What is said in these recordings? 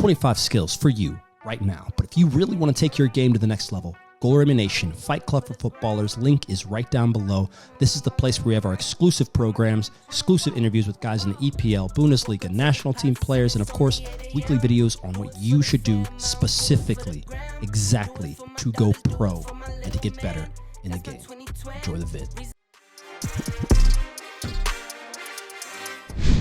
25 skills for you right now. But if you really want to take your game to the next level, GOLUREMI Nation, Fight Club for Footballers, link is right down below. This is the place where we have our exclusive programs, exclusive interviews with guys in the EPL, Bundesliga, national team players, and of course, weekly videos on what you should do specifically, exactly, to go pro and to get better in the game. Enjoy the vid.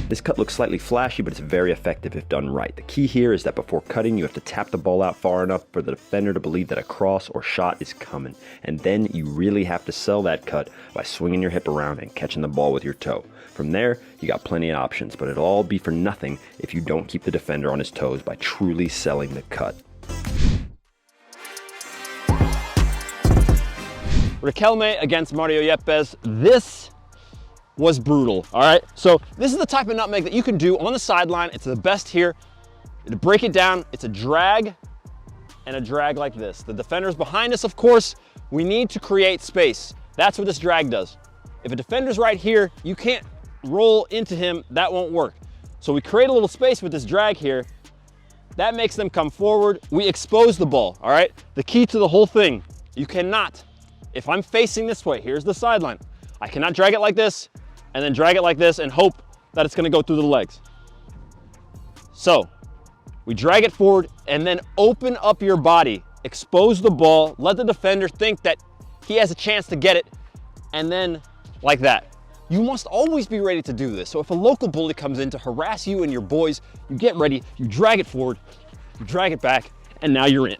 This cut looks slightly flashy, but it's very effective if done right. The key here is that before cutting, you have to tap the ball out far enough for the defender to believe that a cross or shot is coming. And then you really have to sell that cut by swinging your hip around and catching the ball with your toe. From there, you got plenty of options, but it'll all be for nothing if you don't keep the defender on his toes by truly selling the cut. Riquelme against Mario Yepes. This was brutal, all right? So this is the type of nutmeg that you can do on the sideline. It's the best here. To break it down, it's a drag and a drag like this. The defender's behind us, of course. We need to create space. That's what this drag does. If a defender's right here, you can't roll into him. That won't work. So we create a little space with this drag here. That makes them come forward. We expose the ball, all right? The key to the whole thing, you cannot, if I'm facing this way, here's the sideline, I cannot drag it like this and then drag it like this and hope that it's gonna go through the legs. So we drag it forward and then open up your body, expose the ball, let the defender think that he has a chance to get it, and then like that. You must always be ready to do this. So if a local bully comes in to harass you and your boys, you get ready, you drag it forward, you drag it back, and now you're in.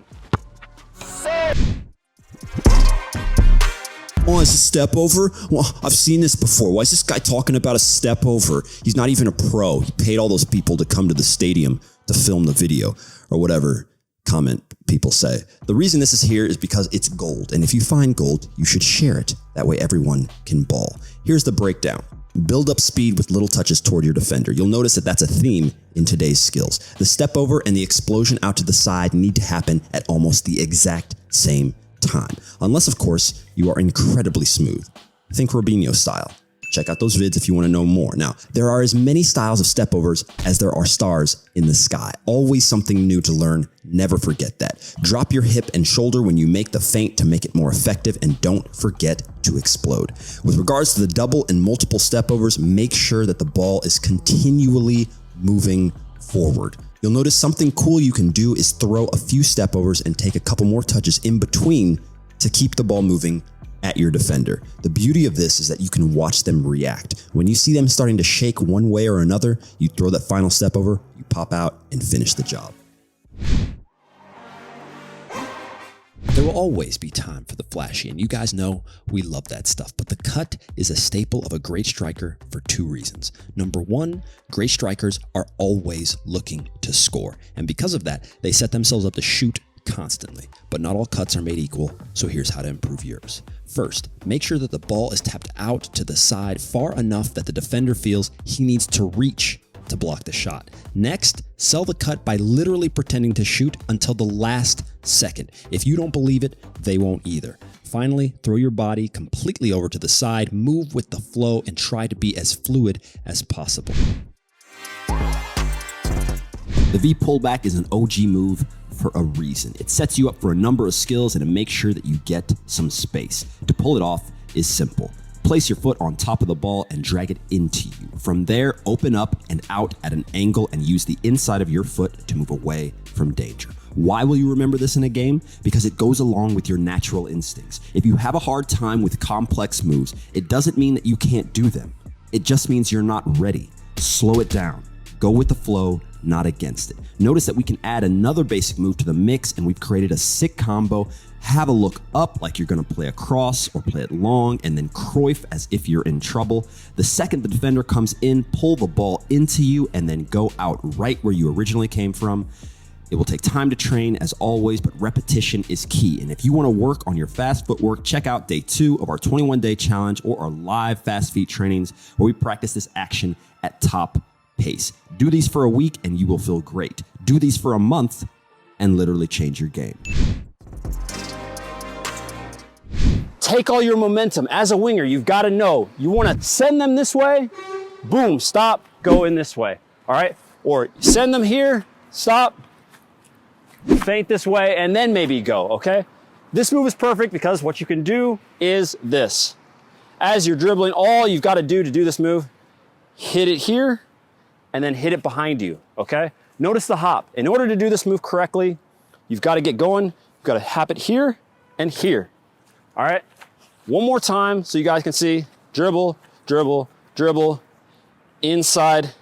Oh, it's a step over? Well, I've seen this before. Why is this guy talking about a step over? He's not even a pro. He paid all those people to come to the stadium to film the video or whatever comment people say. The reason this is here is because it's gold. And if you find gold, you should share it. That way everyone can ball. Here's the breakdown. Build up speed with little touches toward your defender. You'll notice that that's a theme in today's skills. The step over and the explosion out to the side need to happen at almost the exact same time. Unless, of course, you are incredibly smooth. Think Robinho style. Check out those vids if you want to know more. Now, there are as many styles of stepovers as there are stars in the sky. Always something new to learn. Never forget that. Drop your hip and shoulder when you make the feint to make it more effective, and don't forget to explode. With regards to the double and multiple stepovers, make sure that the ball is continually moving forward. You'll notice something cool you can do is throw a few stepovers and take a couple more touches in between to keep the ball moving at your defender. The beauty of this is that you can watch them react. When you see them starting to shake one way or another, you throw that final stepover, you pop out and finish the job. There will always be time for the flashy, and you guys know we love that stuff. But the cut is a staple of a great striker for two reasons. Number one, great strikers are always looking to score. And because of that, they set themselves up to shoot constantly. But not all cuts are made equal, so here's how to improve yours. First, make sure that the ball is tapped out to the side far enough that the defender feels he needs to reach to block the shot. Next, sell the cut by literally pretending to shoot until the last second. If you don't believe it, they won't either. Finally, throw your body completely over to the side, move with the flow, and try to be as fluid as possible. The V pullback is an OG move for a reason. It sets you up for a number of skills and it makes sure that you get some space. To pull it off is simple. Place your foot on top of the ball and drag it into you. From there, open up and out at an angle and use the inside of your foot to move away from danger. Why will you remember this in a game? Because it goes along with your natural instincts. If you have a hard time with complex moves, it doesn't mean that you can't do them. It just means you're not ready. Slow it down. Go with the flow, not against it. Notice that we can add another basic move to the mix, and we've created a sick combo. Have a look up like you're gonna play a cross or play it long, and then Cruyff as if you're in trouble. The second the defender comes in, pull the ball into you and then go out right where you originally came from. It will take time to train as always, but repetition is key. And if you wanna work on your fast footwork, check out day 2 of our 21-day challenge or our live fast feet trainings where we practice this action at top pace. Do these for a week and you will feel great. Do these for a month and literally change your game. Take all your momentum. As a winger, you've got to know, you want to send them this way, boom, stop, go in this way, all right? Or send them here, stop, feint this way, and then maybe go, okay? This move is perfect because what you can do is this. As you're dribbling, all you've got to do this move, hit it here, and then hit it behind you, okay? Notice the hop. In order to do this move correctly, you've got to get going. You've got to hop it here and here, all right? One more time so you guys can see. Dribble, dribble, dribble, inside.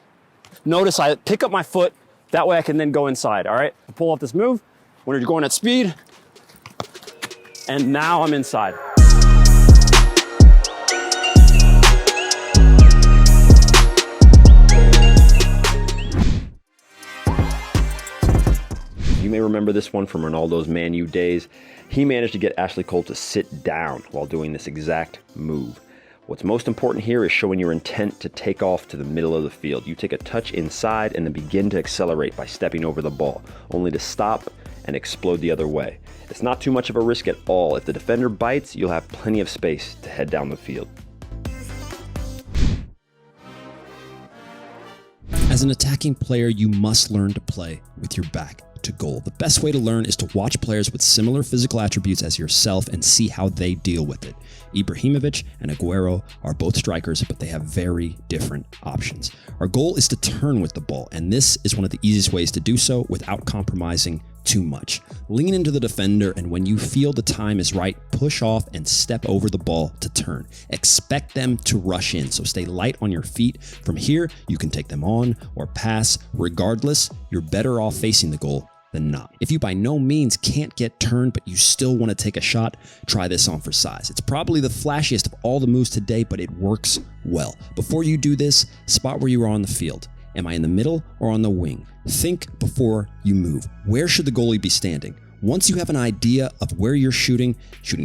Notice I pick up my foot. That way I can then go inside, all right? I pull off this move when you're going at speed, and now I'm inside. You may remember this one from Ronaldo's Man U days. He managed to get Ashley Cole to sit down while doing this exact move. What's most important here is showing your intent to take off to the middle of the field. You take a touch inside and then begin to accelerate by stepping over the ball, only to stop and explode the other way. It's not too much of a risk at all. If the defender bites, you'll have plenty of space to head down the field. As an attacking player, you must learn to play with your back to goal. The best way to learn is to watch players with similar physical attributes as yourself and see how they deal with it. Ibrahimovic and Aguero are both strikers, but they have very different options. Our goal is to turn with the ball, and this is one of the easiest ways to do so without compromising too much. Lean into the defender, and when you feel the time is right, push off and step over the ball to turn. Expect them to rush in, so stay light on your feet. From here, you can take them on or pass. Regardless, you're better off facing the goal than not. If you by no means can't get turned, but you still want to take a shot, try this on for size. It's probably the flashiest of all the moves today, but it works well. Before you do this, spot where you are on the field. Am I in the middle or on the wing? Think before you move. Where should the goalie be standing? Once you have an idea of where you're shooting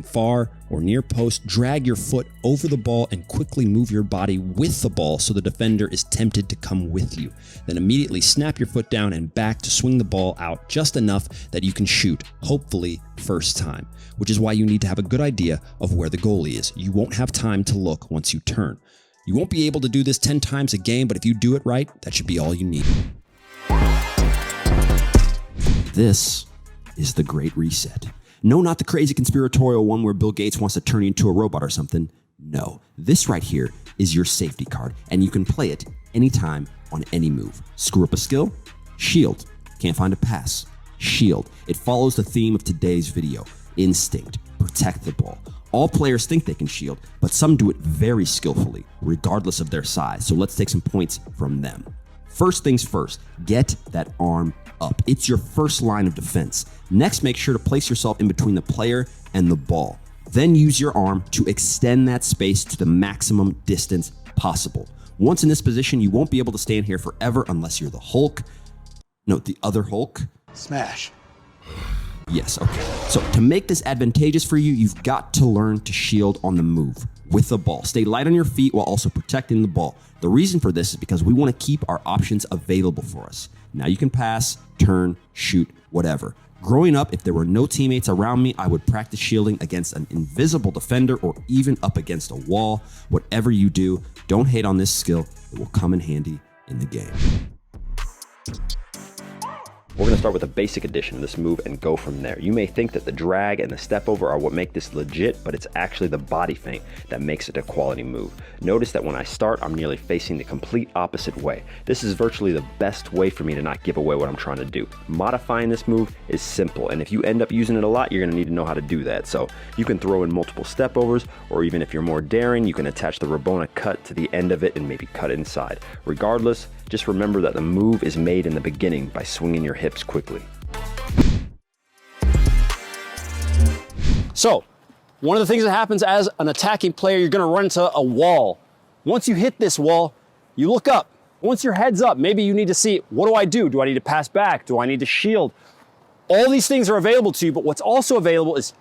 far or near post, drag your foot over the ball and quickly move your body with the ball so the defender is tempted to come with you. Then immediately snap your foot down and back to swing the ball out just enough that you can shoot, hopefully first time, which is why you need to have a good idea of where the goalie is. You won't have time to look once you turn. You won't be able to do this 10 times a game, but if you do it right, that should be all you need. This is the Great Reset. No, not the crazy conspiratorial one where Bill Gates wants to turn you into a robot or something. No, this right here is your safety card, and you can play it anytime on any move. Screw up a skill? Shield. Can't find a pass? Shield. It follows the theme of today's video. Instinct. Protect the ball. All players think they can shield, but some do it very skillfully, regardless of their size. So let's take some points from them. First things first, get that arm up. It's your first line of defense. Next, make sure to place yourself in between the player and the ball. Then use your arm to extend that space to the maximum distance possible. Once in this position, you won't be able to stand here forever unless you're the Hulk. No, the other Hulk. Smash. Yes, okay. So to make this advantageous for you, you've got to learn to shield on the move with the ball. Stay light on your feet while also protecting the ball. The reason for this is because we want to keep our options available for us. Now you can pass, turn, shoot, whatever. Growing up, if there were no teammates around me, I would practice shielding against an invisible defender or even up against a wall. Whatever you do, don't hate on this skill. It will come in handy in the game. We're going to start with a basic edition of this move and go from there. You may think that the drag and the step over are what make this legit, but it's actually the body feint that makes it a quality move. Notice that when I start, I'm nearly facing the complete opposite way. This is virtually the best way for me to not give away what I'm trying to do. Modifying this move is simple, and if you end up using it a lot, you're going to need to know how to do that. So you can throw in multiple step overs, or even if you're more daring, you can attach the rabona cut to the end of it and maybe cut inside. Regardless, just remember that the move is made in the beginning by swinging your hips quickly. So, one of the things that happens as an attacking player, you're gonna run into a wall. Once you hit this wall, you look up. Once your head's up, maybe you need to see, what do I do? Do I need to pass back? Do I need to shield? All these things are available to you, but what's also available is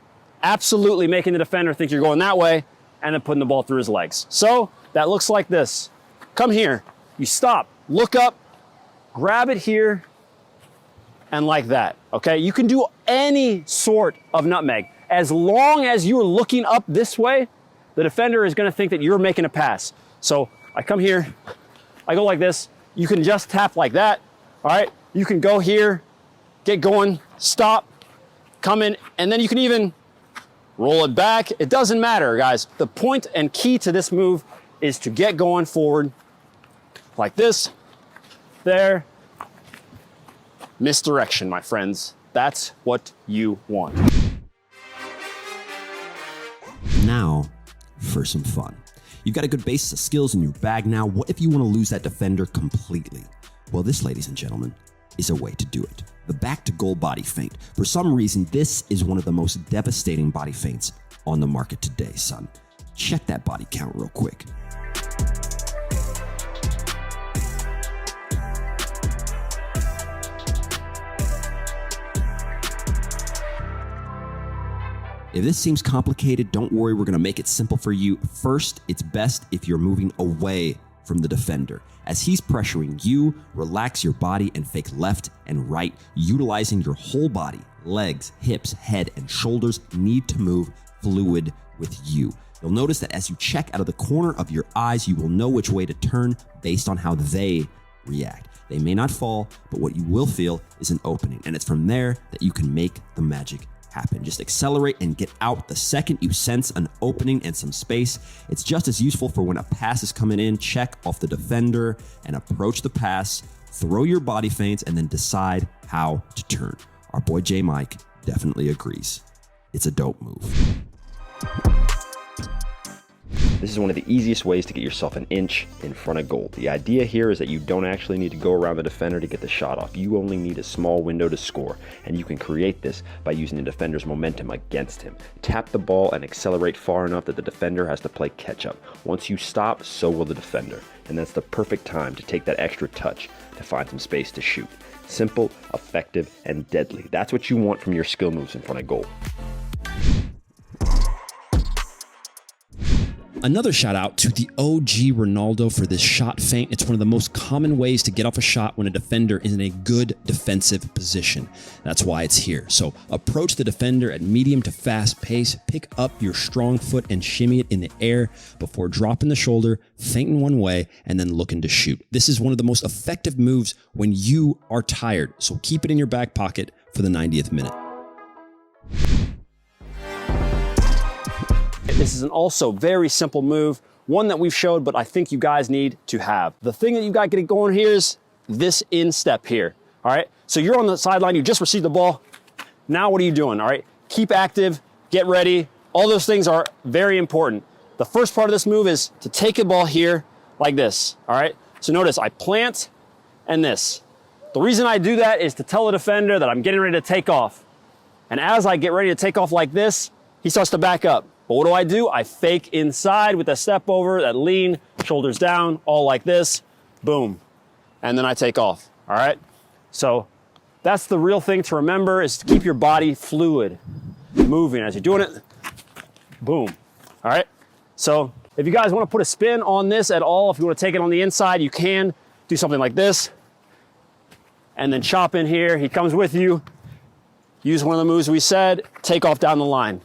absolutely making the defender think you're going that way and then putting the ball through his legs. So, that looks like this. Come here, you stop, look up, grab it here, and like that, okay? You can do any sort of nutmeg. As long as you're looking up this way, the defender is gonna think that you're making a pass. So I come here, I go like this. You can just tap like that, all right? You can go here get going, stop, come in, and then you can even roll it back. It doesn't matter, guys. The point and key to this move is to get going forward like this, there. Misdirection, my friends. That's what you want. Now for some fun. You've got a good base of skills in your bag now. What if you want to lose that defender completely? Well, this, ladies and gentlemen, is a way to do it. The back to goal body feint. For some reason, this is one of the most devastating body feints on the market today, son. Check that body count real quick. If this seems complicated, don't worry, we're gonna make it simple for you. First, it's best if you're moving away from the defender. As he's pressuring you, relax your body and fake left and right, utilizing your whole body. Legs, hips, head, and shoulders need to move fluid with you. You'll notice that as you check out of the corner of your eyes, you will know which way to turn based on how they react. They may not fall, but what you will feel is an opening, and it's from there that you can make the magic happen. Just accelerate and get out the second you sense an opening and some space. It's just as useful for when a pass is coming in. Check off the defender and approach the pass, throw your body feints, and then decide how to turn. Our boy J Mike definitely agrees. It's a dope move. This is one of the easiest ways to get yourself an inch in front of goal. The idea here is that you don't actually need to go around the defender to get the shot off. You only need a small window to score, and you can create this by using the defender's momentum against him. Tap the ball and accelerate far enough that the defender has to play catch up. Once you stop, so will the defender, and that's the perfect time to take that extra touch to find some space to shoot. Simple, effective, and deadly. That's what you want from your skill moves in front of goal. Another shout out to the OG Ronaldo for this shot feint. It's one of the most common ways to get off a shot when a defender is in a good defensive position. That's why it's here. So approach the defender at medium to fast pace, pick up your strong foot and shimmy it in the air before dropping the shoulder, feinting one way, and then looking to shoot. This is one of the most effective moves when you are tired. So keep it in your back pocket for the 90th minute. This is an also very simple move, one that we've showed, but I think you guys need to have. The thing that you got to get going here is this instep here, all right? So you're on the sideline, you just received the ball. Now what are you doing, all right? Keep active, get ready. All those things are very important. The first part of this move is to take a ball here like this, all right? So notice I plant and this. The reason I do that is to tell the defender that I'm getting ready to take off. And as I get ready to take off like this, he starts to back up. But what do? I fake inside with a step over, that lean, shoulders down, all like this, boom. And then I take off, all right? So that's the real thing to remember, is to keep your body fluid, moving as you're doing it, boom, all right? So if you guys wanna put a spin on this at all, if you wanna take it on the inside, you can do something like this, and then chop in here, he comes with you, use one of the moves we said, take off down the line.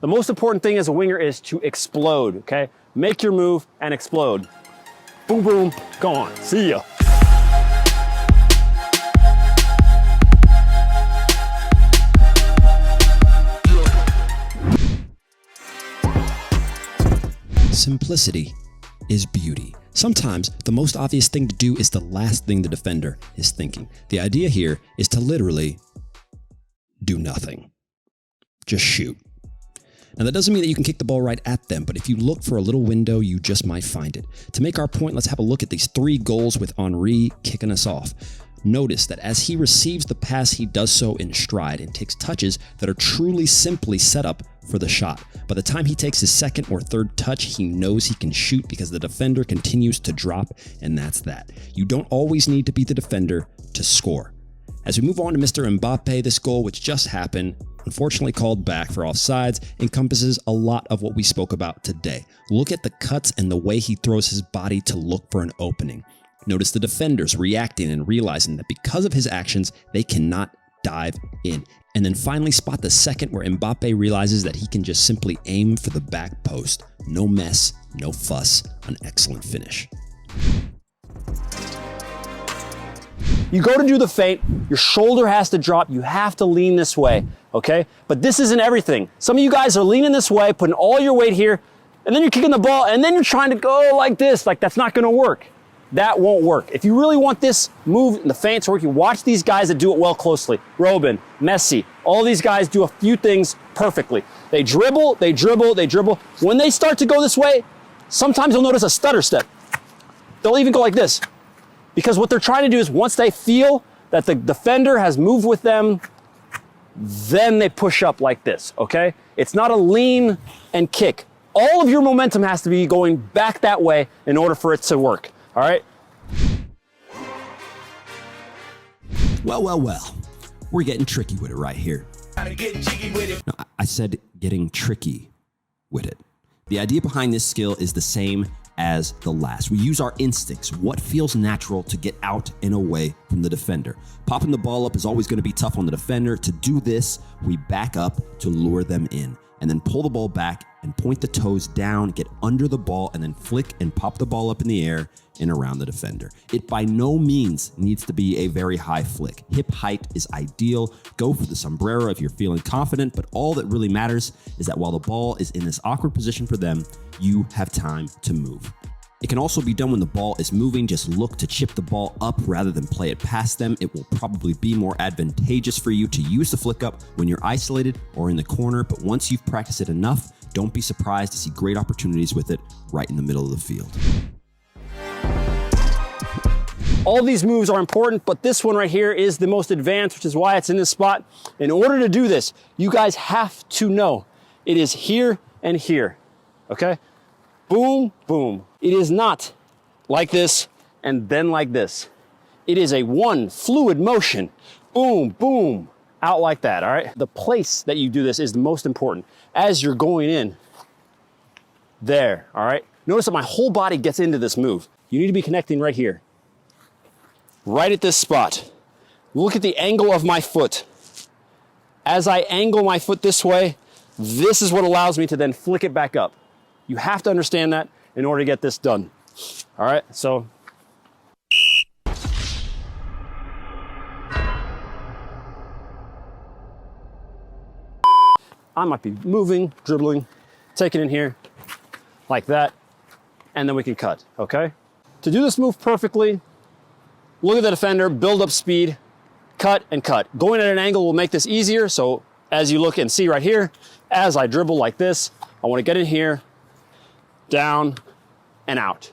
The most important thing as a winger is to explode, okay? Make your move and explode. Boom, boom, gone. See ya. Simplicity is beauty. Sometimes the most obvious thing to do is the last thing the defender is thinking. The idea here is to literally do nothing. Just shoot. Now that doesn't mean that you can kick the ball right at them, but if you look for a little window, you just might find it. To make our point, let's have a look at these 3 goals with Henry kicking us off. Notice that as he receives the pass, he does so in stride and takes touches that are truly simply set up for the shot. By the time he takes his second or third touch, he knows he can shoot because the defender continues to drop, and that's that. You don't always need to be the defender to score. As we move on to Mr. Mbappe, this goal, which just happened, unfortunately called back for offsides, encompasses a lot of what we spoke about today. Look at the cuts and the way he throws his body to look for an opening. Notice the defenders reacting and realizing that because of his actions, they cannot dive in. And then finally spot the second where Mbappe realizes that he can just simply aim for the back post. No mess, no fuss, an excellent finish. You go to do the feint, your shoulder has to drop, you have to lean this way, okay? But this isn't everything. Some of you guys are leaning this way, putting all your weight here, and then you're kicking the ball, and then you're trying to go like this, like that's not gonna work. That won't work. If you really want this move and the feints working, watch these guys that do it well closely. Robin, Messi, all these guys do a few things perfectly. They dribble, they dribble, they dribble. When they start to go this way, sometimes you'll notice a stutter step. They'll even go like this. Because what they're trying to do is once they feel that the defender has moved with them, then they push up like this, okay? It's not a lean and kick. All of your momentum has to be going back that way in order for it to work. All right. Well. We're getting tricky with it right here. No, I said getting tricky with it. The idea behind this skill is the same as the last. We use our instincts, what feels natural to get out and away from the defender. Popping the ball up is always going to be tough on the defender. To do this, we back up to lure them in and then pull the ball back and point the toes down, get under the ball, and then flick and pop the ball up in the air and around the defender. It by no means needs to be a very high flick. Hip height is ideal. Go for the sombrero if you're feeling confident, but all that really matters is that while the ball is in this awkward position for them, you have time to move. It can also be done when the ball is moving. Just look to chip the ball up rather than play it past them. It will probably be more advantageous for you to use the flick up when you're isolated or in the corner, but once you've practiced it enough, don't be surprised to see great opportunities with it right in the middle of the field. All these moves are important, but this one right here is the most advanced, which is why it's in this spot. In order to do this, you guys have to know it is here and here, okay? Boom, boom. It is not like this and then like this. It is a one fluid motion. Boom, boom, out like that, all right? The place that you do this is the most important. As you're going in, there, all right? Notice that my whole body gets into this move. You need to be connecting right here. Right at this spot. Look at the angle of my foot. As I angle my foot this way, this is what allows me to then flick it back up. You have to understand that in order to get this done. All right, so. I might be moving, dribbling, taking it in here, like that, and then we can cut, okay? To do this move perfectly, look at the defender, build up speed, cut and cut. Going at an angle will make this easier, so as you look and see right here, as I dribble like this, I wanna get in here, down, and out.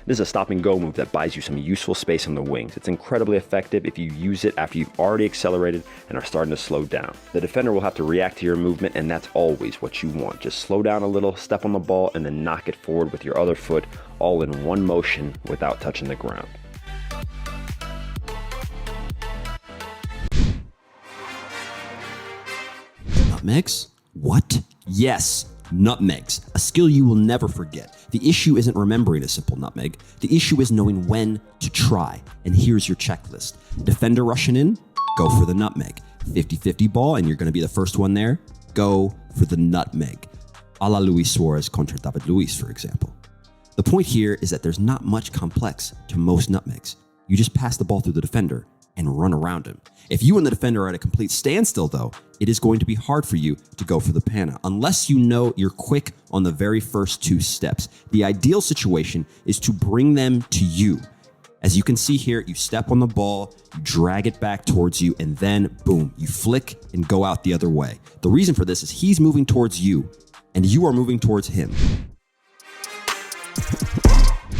This is a stop and go move that buys you some useful space on the wings. It's incredibly effective if you use it after you've already accelerated and are starting to slow down. The defender will have to react to your movement, and that's always what you want. Just slow down a little, step on the ball, and then knock it forward with your other foot, all in one motion without touching the ground. Nutmegs? What? Yes, nutmegs, a skill you will never forget. The issue isn't remembering a simple nutmeg. The issue is knowing when to try. And here's your checklist. Defender rushing in, go for the nutmeg. 50-50 ball, and you're going to be the first one there, go for the nutmeg. A la Luis Suarez contra David Luiz, for example. The point here is that there's not much complex to most nutmegs. You just pass the ball through the defender and run around him. If you and the defender are at a complete standstill, though, it is going to be hard for you to go for the panna, unless you know you're quick on the very first two steps. The ideal situation is to bring them to you. As you can see here, you step on the ball, you drag it back towards you, and then, boom, you flick and go out the other way. The reason for this is he's moving towards you, and you are moving towards him.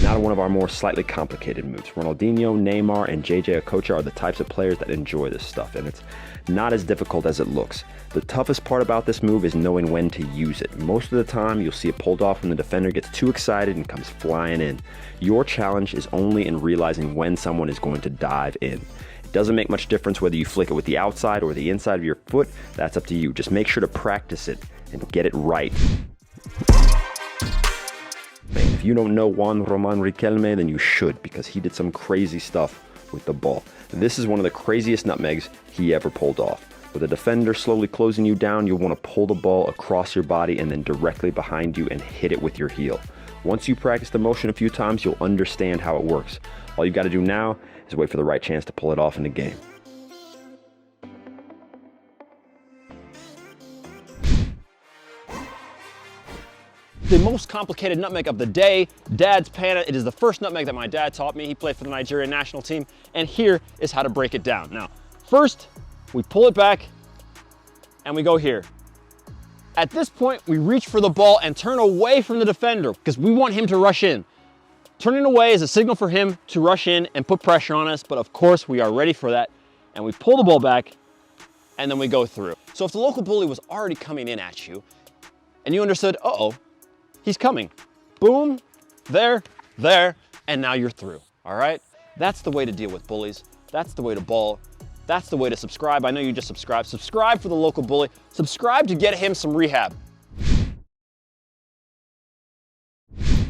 Now to one of our more slightly complicated moves. Ronaldinho, Neymar, and JJ Okocha are the types of players that enjoy this stuff, and it's not as difficult as it looks. The toughest part about this move is knowing when to use it. Most of the time, you'll see it pulled off when the defender gets too excited and comes flying in. Your challenge is only in realizing when someone is going to dive in. It doesn't make much difference whether you flick it with the outside or the inside of your foot. That's up to you. Just make sure to practice it and get it right. If you don't know Juan Roman Riquelme, then you should, because he did some crazy stuff with the ball. This is one of the craziest nutmegs he ever pulled off. With a defender slowly closing you down, you'll want to pull the ball across your body and then directly behind you and hit it with your heel. Once you practice the motion a few times, you'll understand how it works. All you got to do now is wait for the right chance to pull it off in the game. The most complicated nutmeg of the day, Dad's panna. It is the first nutmeg that my dad taught me. He played for the Nigerian national team, and here is how to break it down. Now, first, we pull it back, and we go here. At this point, we reach for the ball and turn away from the defender because we want him to rush in. Turning away is a signal for him to rush in and put pressure on us, but of course, we are ready for that, and we pull the ball back, and then we go through. So if the local bully was already coming in at you, and you understood, uh-oh, he's coming. Boom, there, and now you're through, all right? That's the way to deal with bullies. That's the way to ball. That's the way to subscribe. I know you just subscribed. Subscribe for the local bully. Subscribe to get him some rehab.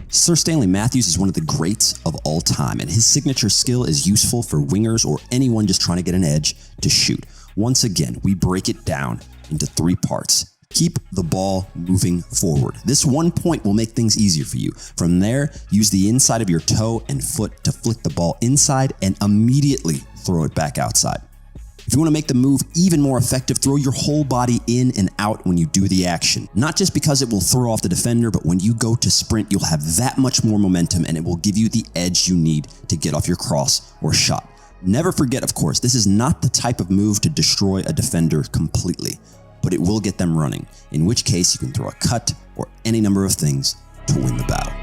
Sir Stanley Matthews is one of the greats of all time, and his signature skill is useful for wingers or anyone just trying to get an edge to shoot. Once again, we break it down into 3 parts. Keep the ball moving forward. This one point will make things easier for you. From there, use the inside of your toe and foot to flick the ball inside and immediately throw it back outside. If you want to make the move even more effective, throw your whole body in and out when you do the action. Not just because it will throw off the defender, but when you go to sprint, you'll have that much more momentum and it will give you the edge you need to get off your cross or shot. Never forget, of course, this is not the type of move to destroy a defender completely, but it will get them running, in which case you can throw a cut or any number of things to win the battle.